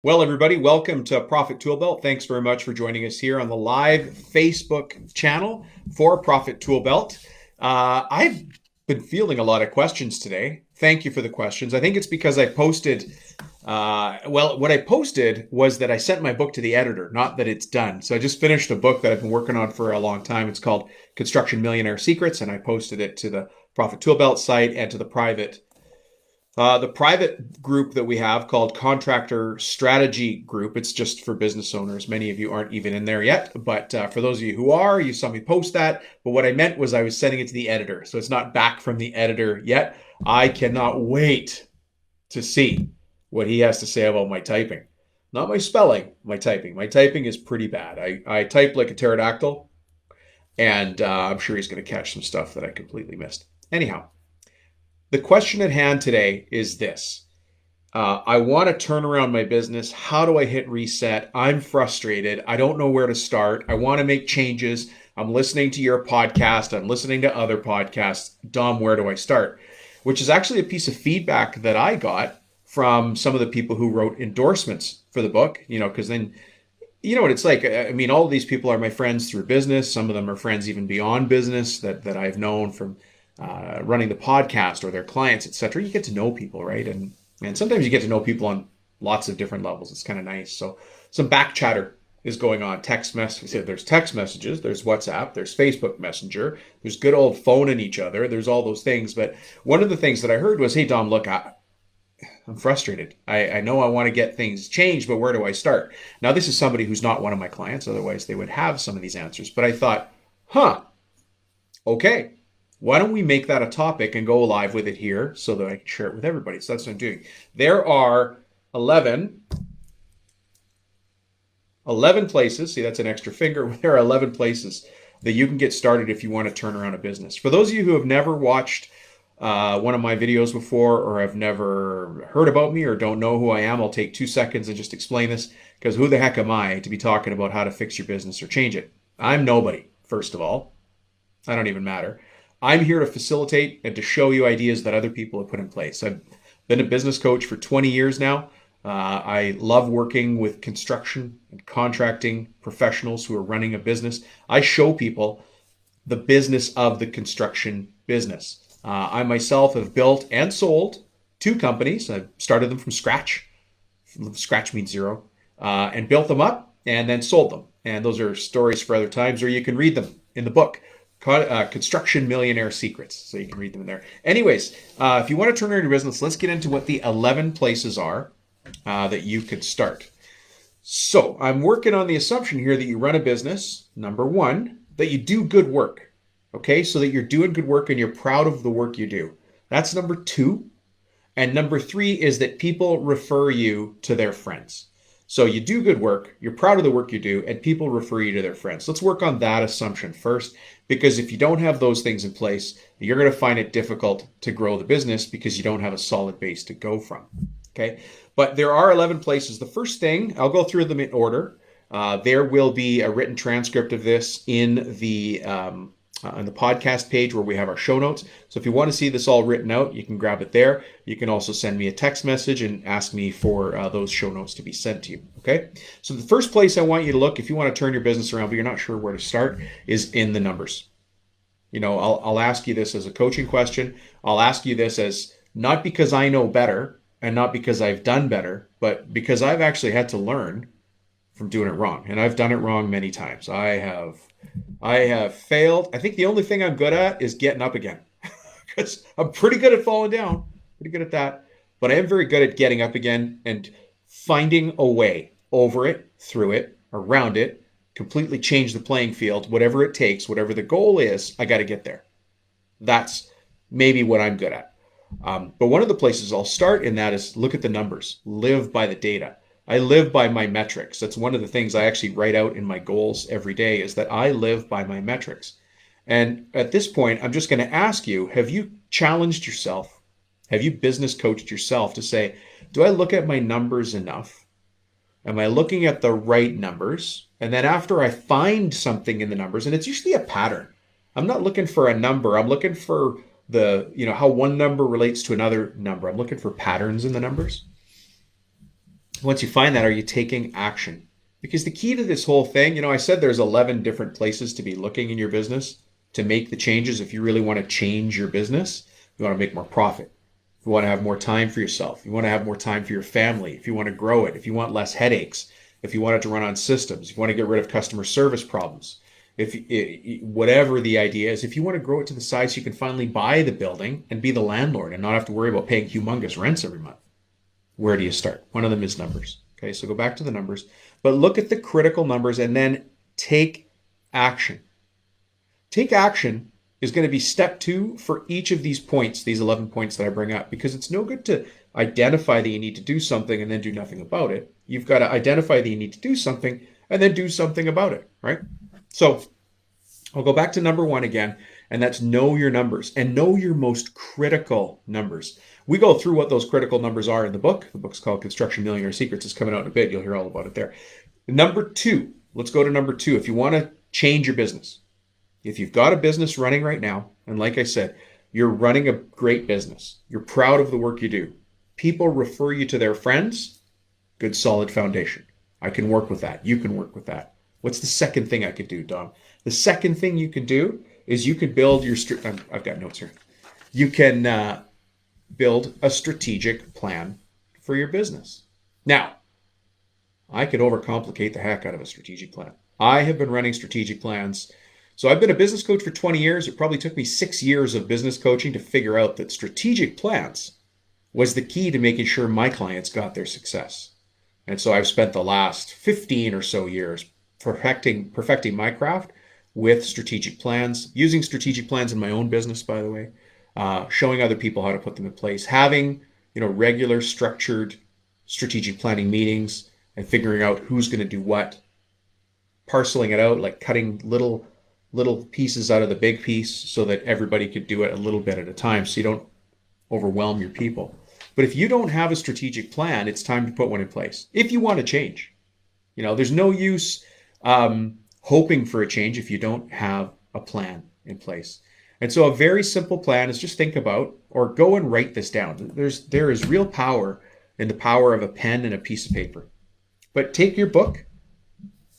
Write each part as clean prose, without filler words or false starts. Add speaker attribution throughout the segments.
Speaker 1: Well, everybody, welcome to Profit Tool Belt. Thanks very much for joining us here on the live Facebook channel for Profit Tool Belt. I've been fielding a lot of questions today. Thank you for the questions. I think it's because I posted, what I posted was that I sent my book to the editor, not that it's done. So I just finished a book that I've been working on for a long time. It's called Construction Millionaire Secrets, and I posted it to the Profit Tool Belt site and to the private group that we have called Contractor Strategy Group. It's just for business owners. Many of you aren't even in there yet, but for those of you who are, you saw me post that. But what I meant was I was sending it to the editor. So it's not back from the editor yet. I cannot wait to see what he has to say about my typing. Not my spelling, my typing. My typing is pretty bad. I type like a pterodactyl, and I'm sure he's going to catch some stuff that I completely missed. Anyhow, the question at hand today is this. I want to turn around my business. How do I hit reset? I'm frustrated. I don't know where to start. I want to make changes. I'm listening to your podcast. I'm listening to other podcasts. Dom, where do I start? Which is actually a piece of feedback that I got from some of the people who wrote endorsements for the book, because then, you know what it's like. I mean, all of these people are my friends through business. Some of them are friends even beyond business that I've known from running the podcast or their clients, etc. You get to know people, right? And sometimes you get to know people on lots of different levels. It's kind of nice. So some back chatter is going on. There's text messages, there's WhatsApp, there's Facebook Messenger, there's good old phoning each other, there's all those things. But one of the things that I heard was, hey, Dom, look, I'm frustrated. I know I want to get things changed, but where do I start? Now, this is somebody who's not one of my clients. Otherwise, they would have some of these answers. But I thought, okay. Why don't we make that a topic and go live with it here so that I can share it with everybody? So that's what I'm doing. There are 11 places. See, that's an extra finger. There are 11 places that you can get started if you want to turn around a business. For those of you who have never watched one of my videos before, or have never heard about me, or don't know who I am, I'll take 2 seconds and just explain this, because who the heck am I to be talking about how to fix your business or change it? I'm nobody, first of all. I don't even matter. I'm here to facilitate and to show you ideas that other people have put in place. I've been a business coach for 20 years now. I love working with construction and contracting professionals who are running a business. I show people the business of the construction business. I myself have built and sold 2 companies. I've started them from scratch. Scratch means zero. And built them up and then sold them. And those are stories for other times, or you can read them in the book. Construction Millionaire Secrets. So you can read them in there. Anyways, if you want to turn around your business, let's get into what the 11 places are that you could start. So I'm working on the assumption here that you run a business. Number 1, that you do good work. Okay, so that you're doing good work and you're proud of the work you do. That's number 2. And number 3 is that people refer you to their friends. So you do good work, you're proud of the work you do, and people refer you to their friends. Let's work on that assumption first, because if you don't have those things in place, you're going to find it difficult to grow the business because you don't have a solid base to go from. Okay, but there are 11 places. The first thing, I'll go through them in order. There will be a written transcript of this in the on the podcast page where we have our show notes. So if you want to see this all written out, you can grab it there. You can also send me a text message and ask me for those show notes to be sent to you. Okay. So the first place I want you to look, if you want to turn your business around, but you're not sure where to start, is in the numbers. I'll ask you this as a coaching question. I'll ask you this as not because I know better and not because I've done better, but because I've actually had to learn from doing it wrong. And I've done it wrong many times. I have failed. I think the only thing I'm good at is getting up again. Because I'm pretty good at falling down. Pretty good at that. But I am very good at getting up again and finding a way over it, through it, around it, completely change the playing field, whatever it takes, whatever the goal is, I got to get there. That's maybe what I'm good at. But one of the places I'll start in that is look at the numbers, live by the data. I live by my metrics. That's one of the things I actually write out in my goals every day, is that I live by my metrics. And at this point, I'm just going to ask you, have you challenged yourself? Have you business coached yourself to say, do I look at my numbers enough? Am I looking at the right numbers? And then after I find something in the numbers, and it's usually a pattern. I'm not looking for a number. I'm looking for how one number relates to another number. I'm looking for patterns in the numbers. Once you find that, are you taking action? Because the key to this whole thing, I said there's 11 different places to be looking in your business to make the changes if you really want to change your business. You want to make more profit. If you want to have more time for yourself, you want to have more time for your family, if you want to grow it, if you want less headaches, if you want it to run on systems, if you want to get rid of customer service problems, whatever the idea is, if you want to grow it to the size so you can finally buy the building and be the landlord and not have to worry about paying humongous rents every month. Where do you start? One of them is numbers. Okay, so go back to the numbers, but look at the critical numbers and then take action. Take action is going to be step 2 for each of these points, these 11 points that I bring up, because it's no good to identify that you need to do something and then do nothing about it. You've got to identify that you need to do something and then do something about it, right? So I'll go back to number 1 again, and that's know your numbers and know your most critical numbers. We go through what those critical numbers are in the book. The book's called Construction Millionaire Secrets. It's coming out in a bit. You'll hear all about it there. Number 2, let's go to number 2. If you want to change your business, if you've got a business running right now, and like I said, you're running a great business, you're proud of the work you do, people refer you to their friends, good solid foundation. I can work with that. You can work with that. What's the second thing I could do, Dom? The second thing you can do is you could build your, I've got notes here. You can build a strategic plan for your business. Now, I could overcomplicate the heck out of a strategic plan. I have been running strategic plans. So I've been a business coach for 20 years. It probably took me 6 years of business coaching to figure out that strategic plans was the key to making sure my clients got their success. And so I've spent the last 15 or so years perfecting my craft with strategic plans, using strategic plans in my own business, by the way, showing other people how to put them in place, having regular structured strategic planning meetings and figuring out who's going to do what, parceling it out, like cutting little pieces out of the big piece so that everybody could do it a little bit at a time so you don't overwhelm your people. But if you don't have a strategic plan, it's time to put one in place. If you want to change, there's no use hoping for a change if you don't have a plan in place. And so a very simple plan is just think about, or go and write this down. There is real power in the power of a pen and a piece of paper. But take your book.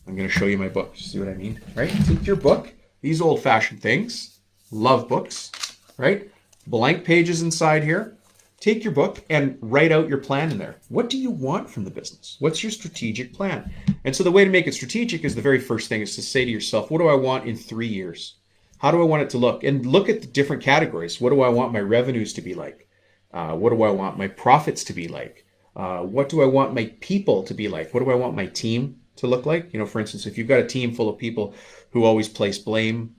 Speaker 1: I'm going to show you my book. See what I mean, right? Take your book. These old-fashioned things. Love books, right? Blank pages inside here. Take your book and write out your plan in there. What do you want from the business? What's your strategic plan? And so the way to make it strategic is the very first thing is to say to yourself, what do I want in 3 years? How do I want it to look? And look at the different categories. What do I want my revenues to be like? What do I want my profits to be like? What do I want my people to be like? What do I want my team to look like? For instance, if you've got a team full of people who always place blame,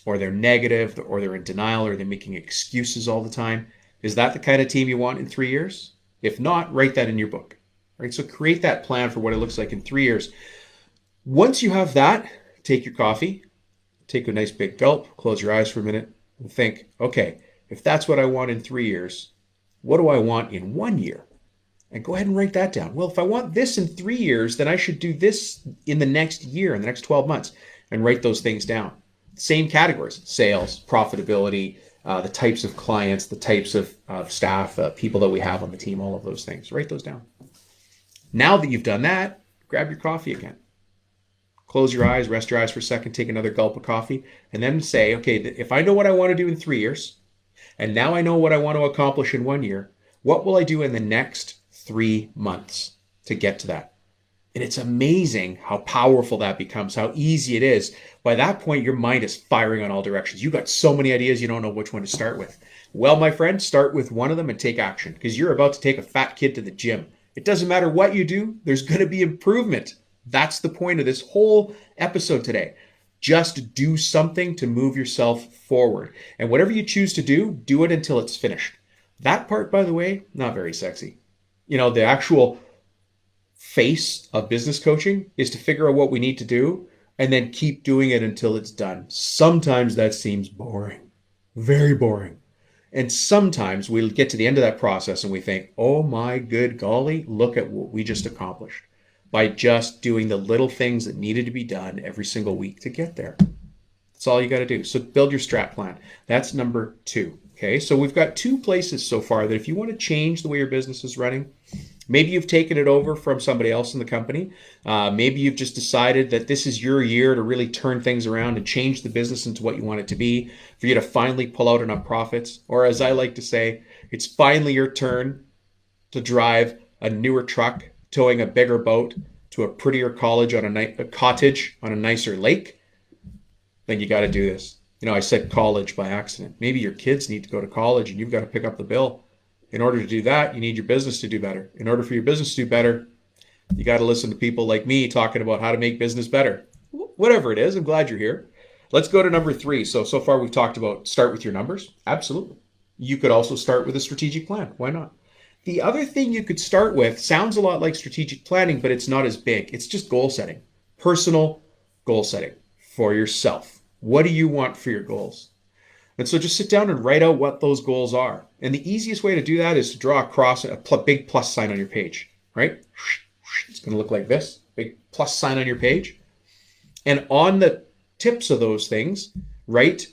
Speaker 1: or they're negative, or they're in denial, or they're making excuses all the time, is that the kind of team you want in 3 years? If not, write that in your book. Right? So create that plan for what it looks like in 3 years. Once you have that, take your coffee, take a nice big gulp, close your eyes for a minute, and think, okay, if that's what I want in 3 years, what do I want in 1 year? And go ahead and write that down. Well, if I want this in 3 years, then I should do this in the next year, in the next 12 months, and write those things down. Same categories: sales, profitability, the types of clients, the types of staff, people that we have on the team, all of those things. Write those down. Now that you've done that, grab your coffee again. Close your eyes, rest your eyes for a second, take another gulp of coffee, and then say, okay, if I know what I want to do in 3 years, and now I know what I want to accomplish in 1 year, what will I do in the next 3 months to get to that? And it's amazing how powerful that becomes, how easy it is. By that point, your mind is firing on all directions. You've got so many ideas, you don't know which one to start with. Well, my friend, start with one of them and take action, because you're about to take a fat kid to the gym. It doesn't matter what you do, there's going to be improvement. That's the point of this whole episode today. Just do something to move yourself forward. And whatever you choose to do it until it's finished. That part, by the way, not very sexy. The actual face of business coaching is to figure out what we need to do and then keep doing it until it's done. Sometimes that seems boring, very boring. And sometimes we'll get to the end of that process and we think, oh my good golly, look at what we just accomplished by just doing the little things that needed to be done every single week to get there. That's all you got to do. So build your strat plan. That's number 2. Okay, so we've got 2 places so far that if you want to change the way your business is running, Maybe you've taken it over from somebody else in the company. Maybe you've just decided that this is your year to really turn things around and change the business into what you want it to be, for you to finally pull out enough profits. Or as I like to say, it's finally your turn to drive a newer truck, towing a bigger boat to a prettier college on a cottage on a nicer lake. Then you got to do this. I said college by accident. Maybe your kids need to go to college and you've got to pick up the bill. In order to do that, you need your business to do better. In order for your business to do better, you got to listen to people like me talking about how to make business better. Whatever it is, I'm glad you're here. Let's go to number 3. So far we've talked about start with your numbers. Absolutely. You could also start with a strategic plan. Why not? The other thing you could start with sounds a lot like strategic planning, but it's not as big. It's just goal setting. Personal goal setting for yourself. What do you want for your goals? And so just sit down and write out what those goals are. And the easiest way to do that is to draw a big plus sign on your page, right? It's going to look like this, big plus sign on your page. And on the tips of those things, write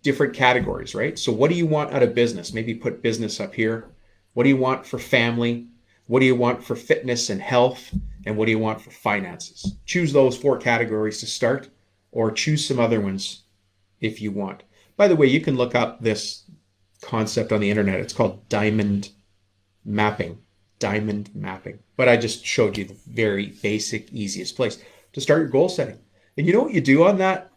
Speaker 1: different categories, right? So what do you want out of business? Maybe put business up here. What do you want for family? What do you want for fitness and health? And what do you want for finances? Choose those 4 categories to start, or choose some other ones if you want. By the way, you can look up this concept on the internet. It's called diamond mapping. Diamond mapping. But I just showed you the very basic, easiest place to start your goal setting. And you know what you do on that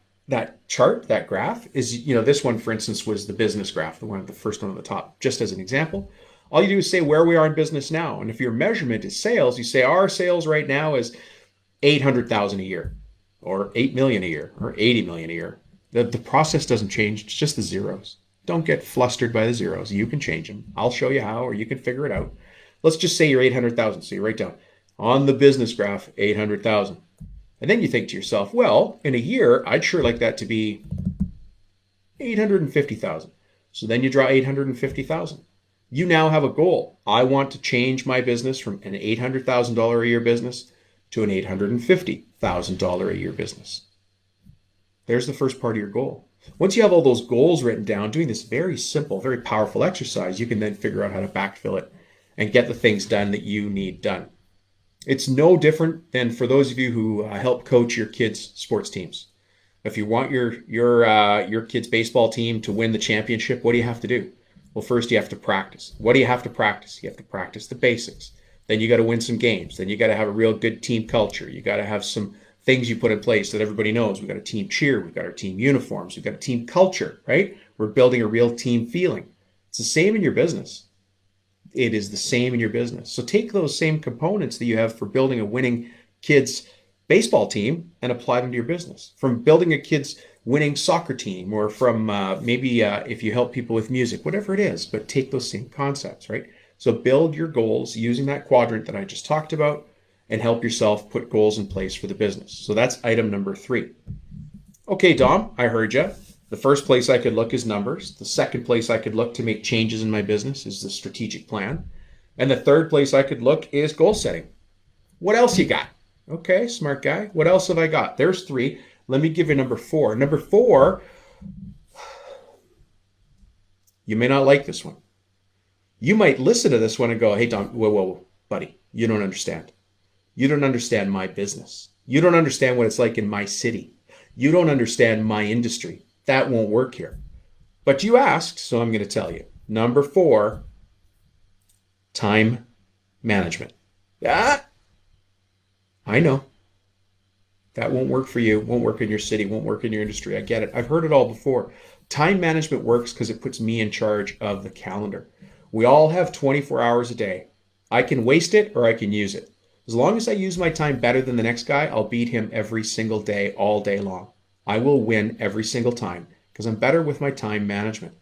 Speaker 1: chart, that graph, is, this one, for instance, was the business graph, the first one on the top, just as an example. All you do is say where we are in business now. And if your measurement is sales, you say our sales right now is 800,000 a year, or 8 million a year, or 80 million a year. The process doesn't change. It's just the zeros. Don't get flustered by the zeros. You can change them. I'll show you how, or you can figure it out. Let's just say you're 800,000. So you write down on the business graph, 800,000. And then you think to yourself, well, in a year, I'd sure like that to be 850,000. So then you draw 850,000. You now have a goal. I want to change my business from an $800,000 a year business to an $850,000 a year business. There's the first part of your goal. Once you have all those goals written down, doing this very simple, very powerful exercise, you can then figure out how to backfill it and get the things done that you need done. It's no different than for those of you who help coach your kids' sports teams. If you want your kids' baseball team to win the championship, what do you have to do? Well, first you have to practice. What do you have to practice? You have to practice the basics. Then you got to win some games. Then you got to have a real good team culture. You got to have some things you put in place that everybody knows. We've got a team cheer. We've got our team uniforms. We've got a team culture, right? We're building a real team feeling. It's the same in your business. It is the same in your business. So take those same components that you have for building a winning kids baseball team and apply them to your business. From building a kids winning soccer team, or from maybe if you help people with music, whatever it is, but take those same concepts, right? So build your goals using that quadrant that I just talked about, and help yourself put goals in place for the business. So that's item number 3. Okay, Dom, I heard you. The first place I could look is numbers. The second place I could look to make changes in my business is the strategic plan. And the third place I could look is goal setting. What else you got? Okay, smart guy. What else have I got? There's 3. Let me give you number 4. Number 4, you may not like this one. You might listen to this one and go, hey, Dom, whoa, buddy, you don't understand. You don't understand my business. You don't understand what it's like in my city. You don't understand my industry. That won't work here. But you asked, so I'm going to tell you. Number 4, time management. Ah, I know. That won't work for you, won't work in your city, won't work in your industry. I get it. I've heard it all before. Time management works because it puts me in charge of the calendar. We all have 24 hours a day. I can waste it or I can use it. As long as I use my time better than the next guy, I'll beat him every single day, all day long. I will win every single time because I'm better with my time management.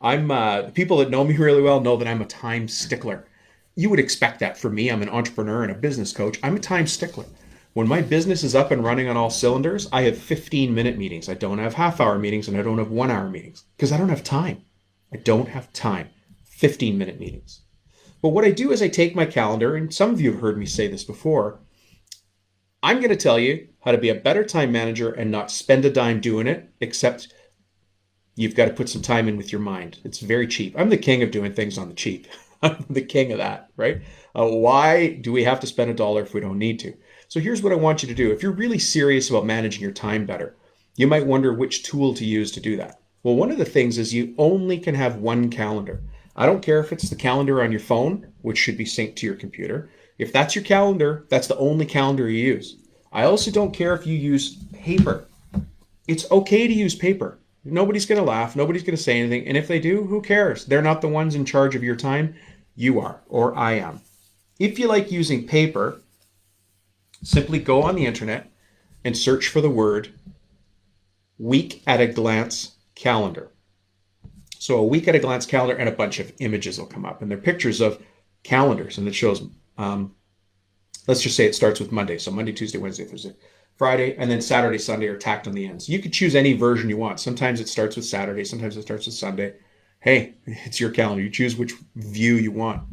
Speaker 1: The people that know me really well know that I'm a time stickler. You would expect that from me. I'm an entrepreneur and a business coach. I'm a time stickler. When my business is up and running on all cylinders, I have 15-minute meetings. I don't have half-hour meetings, and I don't have one-hour meetings because I don't have time. I don't have time. 15-minute meetings. But what I do is I take my calendar, and some of you have heard me say this before. I'm going to tell you how to be a better time manager and not spend a dime doing it, except you've got to put some time in with your mind. It's very cheap. I'm the king of doing things on the cheap. I'm the king of that, right? Why do we have to spend $1 if we don't need to? So here's what I want you to do. If you're really serious about managing your time better, you might wonder which tool to use to do that. Well, one of the things is you only can have one calendar. I don't care if it's the calendar on your phone, which should be synced to your computer. If that's your calendar, that's the only calendar you use. I also don't care if you use paper. It's okay to use paper. Nobody's going to laugh. Nobody's going to say anything. And if they do, who cares? They're not the ones in charge of your time. You are, or I am. If you like using paper, simply go on the internet and search for the word week at a glance calendar. So a week at a glance calendar, and a bunch of images will come up, and they're pictures of calendars, and it shows, let's just say it starts with Monday. So Monday, Tuesday, Wednesday, Thursday, Friday, and then Saturday, Sunday are tacked on the ends. You could choose any version you want. Sometimes it starts with Saturday, sometimes it starts with Sunday. Hey, it's your calendar. You choose which view you want.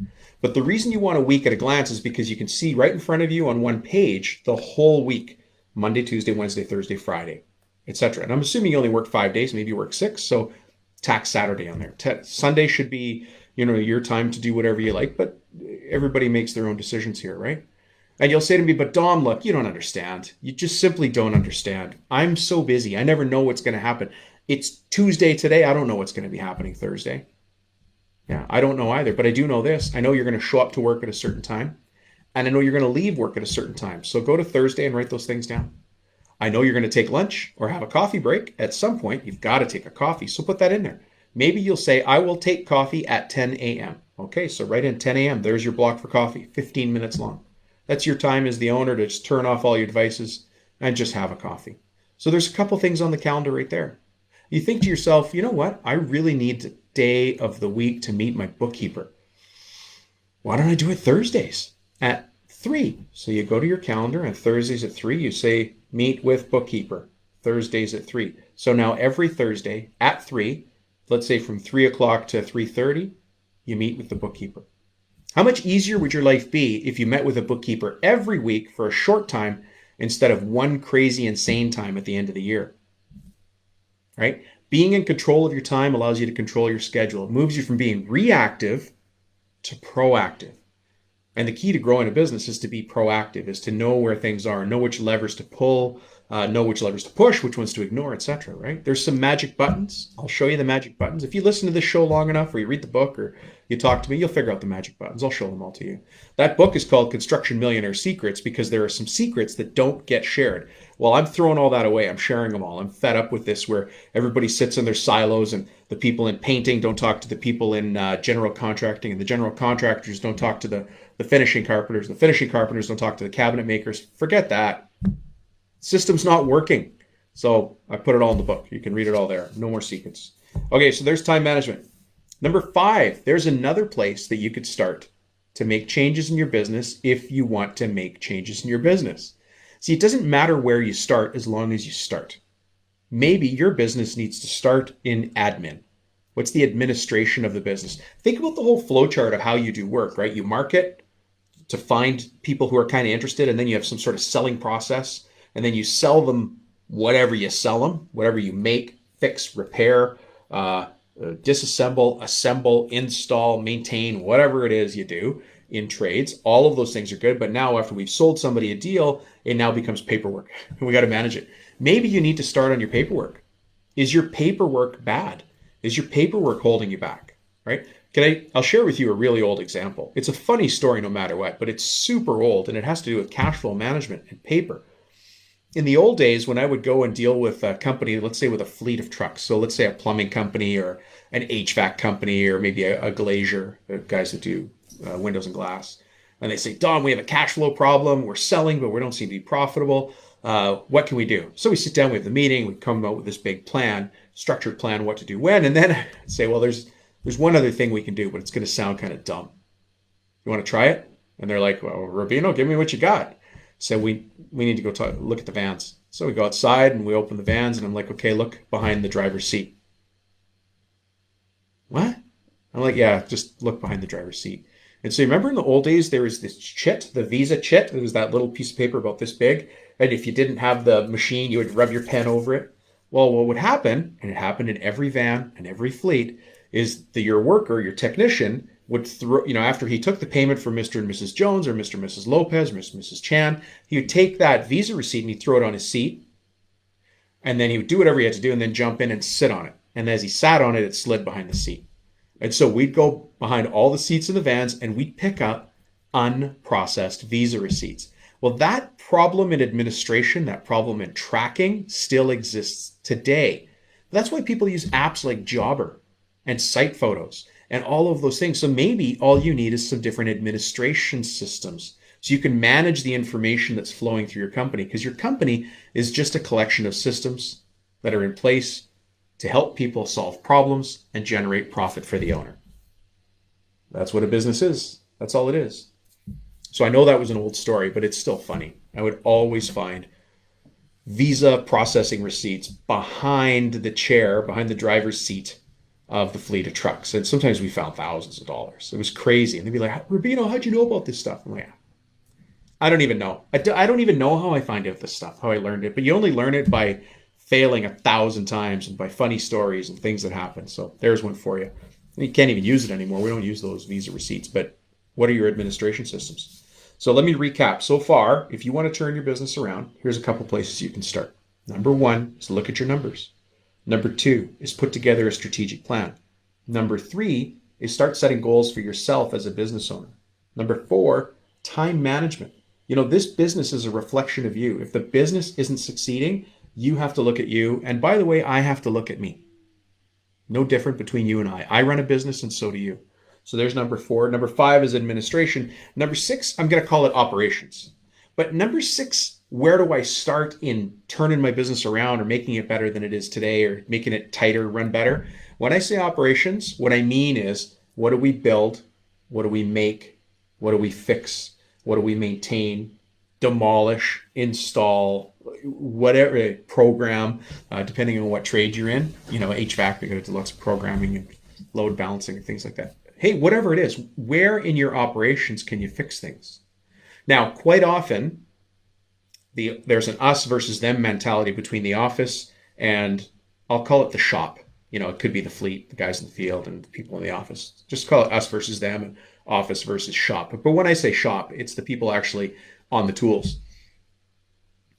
Speaker 1: But the reason you want a week at a glance is because you can see right in front of you on one page the whole week, Monday, Tuesday, Wednesday, Thursday, Friday, etc. And I'm assuming you only work 5 days, maybe you work 6, so tack Saturday on there. Sunday should be, your time to do whatever you like, but everybody makes their own decisions here, right? And you'll say to me, but Dom, look, you don't understand. You just simply don't understand. I'm so busy. I never know what's going to happen. It's Tuesday today. I don't know what's going to be happening Thursday. Yeah, I don't know either, but I do know this. I know you're going to show up to work at a certain time, and I know you're going to leave work at a certain time. So go to Thursday and write those things down. I know you're going to take lunch or have a coffee break at some point. You've got to take a coffee. So put that in there. Maybe you'll say, I will take coffee at 10 a.m. Okay, so write in 10 a.m. There's your block for coffee, 15 minutes long. That's your time as the owner to just turn off all your devices and just have a coffee. So there's a couple things on the calendar right there. You think to yourself, you know what? I really need a day of the week to meet my bookkeeper. Why don't I do it Thursdays at 3? So you go to your calendar, and Thursdays at 3, you say, meet with bookkeeper. Thursdays at 3. So now every Thursday at 3, let's say from 3 o'clock to 3:30, you meet with the bookkeeper. How much easier would your life be if you met with a bookkeeper every week for a short time instead of one crazy, insane time at the end of the year? Right? Being in control of your time allows you to control your schedule. It moves you from being reactive to proactive. And the key to growing a business is to be proactive, is to know where things are, know which levers to pull, know which levers to push, which ones to ignore, etc. Right? There's some magic buttons. I'll show you the magic buttons. If you listen to this show long enough, or you read the book, or you talk to me, you'll figure out the magic buttons. I'll show them all to you. That book is called Construction Millionaire Secrets because there are some secrets that don't get shared. Well, I'm throwing all that away. I'm sharing them all. I'm fed up with this where everybody sits in their silos, and the people in painting don't talk to the people in general contracting, and the general contractors don't talk to the finishing carpenters. The finishing carpenters don't talk to the cabinet makers. Forget that. System's not working. So I put it all in the book. You can read it all there. No more secrets. Okay, so there's time management. Number 5, there's another place that you could start to make changes in your business if you want to make changes in your business. See, it doesn't matter where you start as long as you start. Maybe your business needs to start in admin. What's the administration of the business? Think about the whole flow chart of how you do work, right? You market to find people who are kind of interested, and then you have some sort of selling process, and then you sell them whatever you sell them, whatever you make, fix, repair, disassemble, assemble, install, maintain, whatever it is you do in trades. All of those things are good, but now after we've sold somebody a deal, it now becomes paperwork, and we got to manage it. Maybe you need to start on your paperwork. Is your paperwork bad? Is your paperwork holding you back, right? I'll share with you a really old example. It's a funny story no matter what, but it's super old, and it has to do with cash flow management and paper. In the old days, when I would go and deal with a company, let's say with a fleet of trucks, so let's say a plumbing company or an HVAC company or maybe a glazier, guys that do windows and glass, and they say, Dom, we have a cash flow problem. We're selling, but we don't seem to be profitable. What can we do? So we sit down, we have the meeting, we come out with this big plan, structured plan, what to do when, and then I say, well, there's one other thing we can do, but it's going to sound kind of dumb. You want to try it? And they're like, well, Rubino, give me what you got. So we need to go look at the vans. So we go outside and we open the vans, and I'm like, okay, look behind the driver's seat. What? I'm like, yeah, just look behind the driver's seat. And so you remember in the old days, there was this chit, the Visa chit. It was that little piece of paper about this big. And if you didn't have the machine, you would rub your pen over it. Well, what would happen, and it happened in every van and every fleet, is that your worker, your technician, would throw, after he took the payment from Mr. and Mrs. Jones or Mr. and Mrs. Lopez or Mr. and Mrs. Chan, he would take that Visa receipt and he'd throw it on his seat. And then he would do whatever he had to do and then jump in and sit on it. And as he sat on it, it slid behind the seat. And so we'd go behind all the seats in the vans and we'd pick up unprocessed Visa receipts. Well, that problem in administration, that problem in tracking still exists today. That's why people use apps like Jobber and Site Photos and all of those things. So maybe all you need is some different administration systems so you can manage the information that's flowing through your company, because your company is just a collection of systems that are in place to help people solve problems and generate profit for the owner. That's what a business is. That's all it is. So I know that was an old story, but it's still funny. I would always find Visa processing receipts behind the chair, behind the driver's seat of the fleet of trucks. And sometimes we found thousands of dollars. It was crazy. And they'd be like, Rubino, how'd you know about this stuff? I'm like, I don't even know. I don't even know how I find out this stuff, how I learned it. But you only learn it by failing 1,000 times and by funny stories and things that happen. So there's one for you. You can't even use it anymore. We don't use those Visa receipts. But what are your administration systems? So let me recap. So far, if you want to turn your business around, here's a couple places you can start. Number 1 is look at your numbers. Number 2 is put together a strategic plan. Number 3 is start setting goals for yourself as a business owner. Number 4, time management. This business is a reflection of you. If the business isn't succeeding, you have to look at you. And by the way, I have to look at me. No different between you and I. I run a business and so do you. So there's number 4. Number 5 is administration. Number 6, I'm going to call it operations. But number 6, where do I start in turning my business around or making it better than it is today or making it tighter, run better? When I say operations, what I mean is, what do we build? What do we make? What do we fix? What do we maintain, demolish, install, whatever, program, depending on what trade you're in. HVAC, we got to do lots of programming and load balancing and things like that. Hey, whatever it is, where in your operations can you fix things? Now, quite often, there's an us versus them mentality between the office and I'll call it the shop. It could be the fleet, the guys in the field and the people in the office. Just call it us versus them and office versus shop. But when I say shop, it's the people actually on the tools.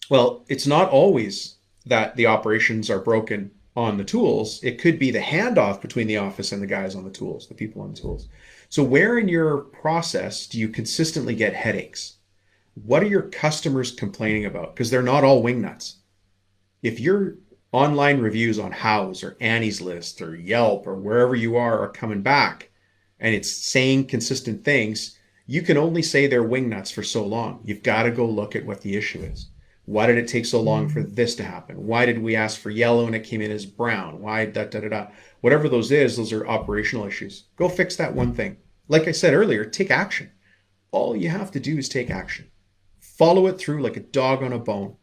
Speaker 1: Well, it's not always that the operations are broken on the tools. It could be the handoff between the office and the guys on the tools, the people on the tools. So where in your process do you consistently get headaches? What are your customers complaining about? Because they're not all wingnuts. If your online reviews on Houzz or Annie's List or Yelp or wherever you are coming back and it's saying consistent things, you can only say they're wingnuts for so long. You've got to go look at what the issue is. Why did it take so long for this to happen? Why did we ask for yellow and it came in as brown? Why Whatever those are operational issues. Go fix that one thing. Like I said earlier, take action. All you have to do is take action. Follow it through like a dog on a bone.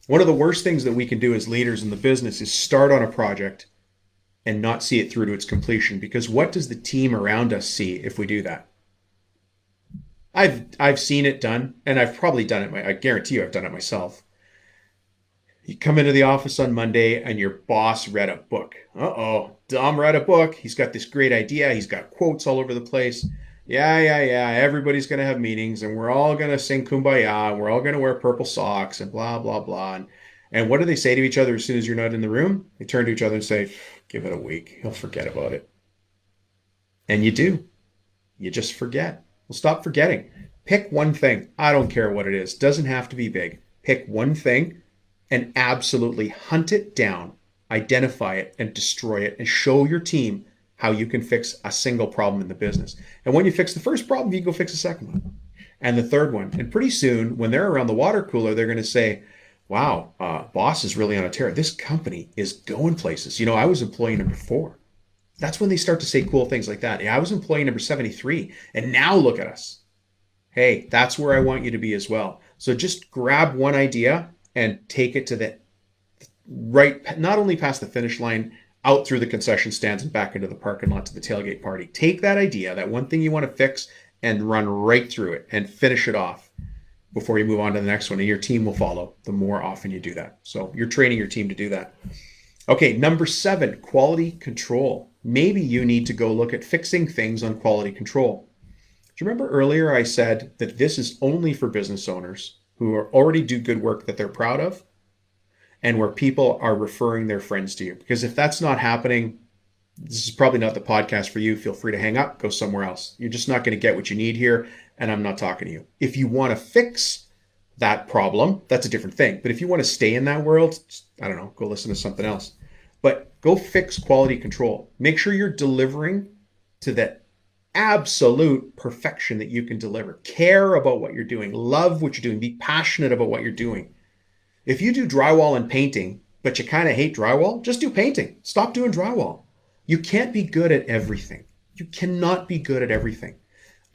Speaker 1: One of the worst things that we can do as leaders in the business is start on a project and not see it through to its completion, because what does the team around us see if we do that? I've seen it done, and I've probably done it. I guarantee you I've done it myself. You come into the office on Monday and your boss read a book. Dom read a book. He's got this great idea. He's got quotes all over the place. Yeah. Everybody's going to have meetings and we're all going to sing Kumbaya. And we're all going to wear purple socks and blah, blah, blah. And what do they say to each other as soon as you're not in the room? They turn to each other and say, give it a week. He'll forget about it. And you do. You just forget. Well, stop forgetting. Pick one thing. I don't care what it is. Doesn't have to be big. Pick one thing and absolutely hunt it down, identify it and destroy it, and show your team how you can fix a single problem in the business. And when you fix the first problem, you can go fix the second one and the third one. And pretty soon when they're around the water cooler, they're going to say, wow, boss is really on a tear. This company is going places. I was employee number 4. That's when they start to say cool things like that. Yeah, I was employee number 73 and now look at us. Hey, that's where I want you to be as well. So just grab one idea and take it to the right, not only past the finish line, out through the concession stands and back into the parking lot to the tailgate party. Take that idea, that one thing you want to fix, and run right through it and finish it off before you move on to the next one. And your team will follow the more often you do that. So you're training your team to do that. Okay, number 7, quality control. maybe you need to go look at fixing things on quality control. Do you remember earlier I said that this is only for business owners who already do good work that they're proud of and where people are referring their friends to you? Because if that's not happening, this is probably not the podcast for you. Feel free to hang up, go somewhere else. You're just not going to get what you need here, and I'm not talking to you. If you want to fix that problem, that's a different thing. But if you want to stay in that world, I don't know, go listen to something else. But go fix quality control. Make sure you're delivering to that absolute perfection that you can deliver. Care about what you're doing. Love what you're doing. Be passionate about what you're doing. If you do drywall and painting, but you kind of hate drywall, just do painting. Stop doing drywall. You can't be good at everything. You cannot be good at everything.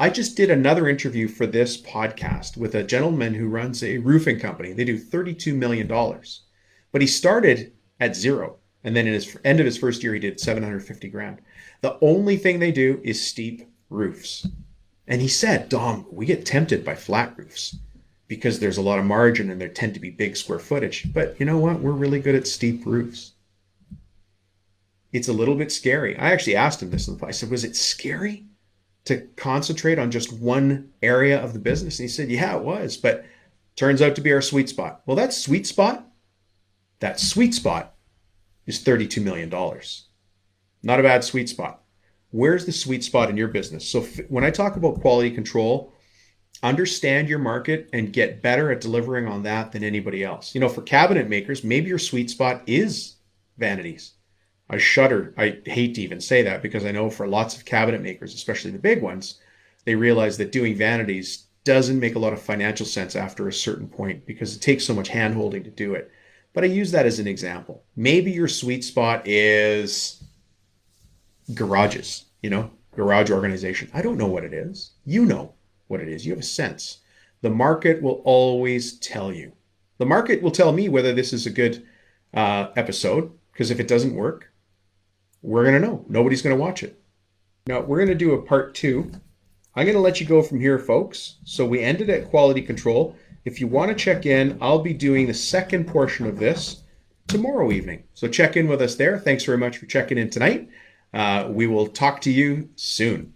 Speaker 1: I just did another interview for this podcast with a gentleman who runs a roofing company. They do $32 million, but he started at zero. And then in his end of his first year, he did 750 grand. The only thing they do is steep roofs. And he said, Dom, we get tempted by flat roofs because there's a lot of margin and there tend to be big square footage. But you know what? We're really good at steep roofs. It's a little bit scary. I actually asked him this. I said, was it scary to concentrate on just one area of the business? And he said, yeah, it was, but turns out to be our sweet spot. Well, that sweet spot is $32 million. Not a bad sweet spot. Where's the sweet spot in your business? So when I talk about quality control, understand your market and get better at delivering on that than anybody else. You know, for cabinet makers, maybe your sweet spot is vanities. I shudder. I hate to even say that because I know for lots of cabinet makers, especially the big ones, they realize that doing vanities doesn't make a lot of financial sense after a certain point because it takes so much hand-holding to do it. But I use that as an example. Maybe your sweet spot is garages, garage organization. I don't know what it is. You know what it is. You have a sense. The market will always tell you. The market will tell me whether this is a good episode, because if it doesn't work, we're going to know. Nobody's going to watch it. Now, we're going to do a part 2. I'm going to let you go from here, folks. So we ended at quality control. If you want to check in, I'll be doing the second portion of this tomorrow evening. So check in with us there. Thanks very much for checking in tonight. We will talk to you soon.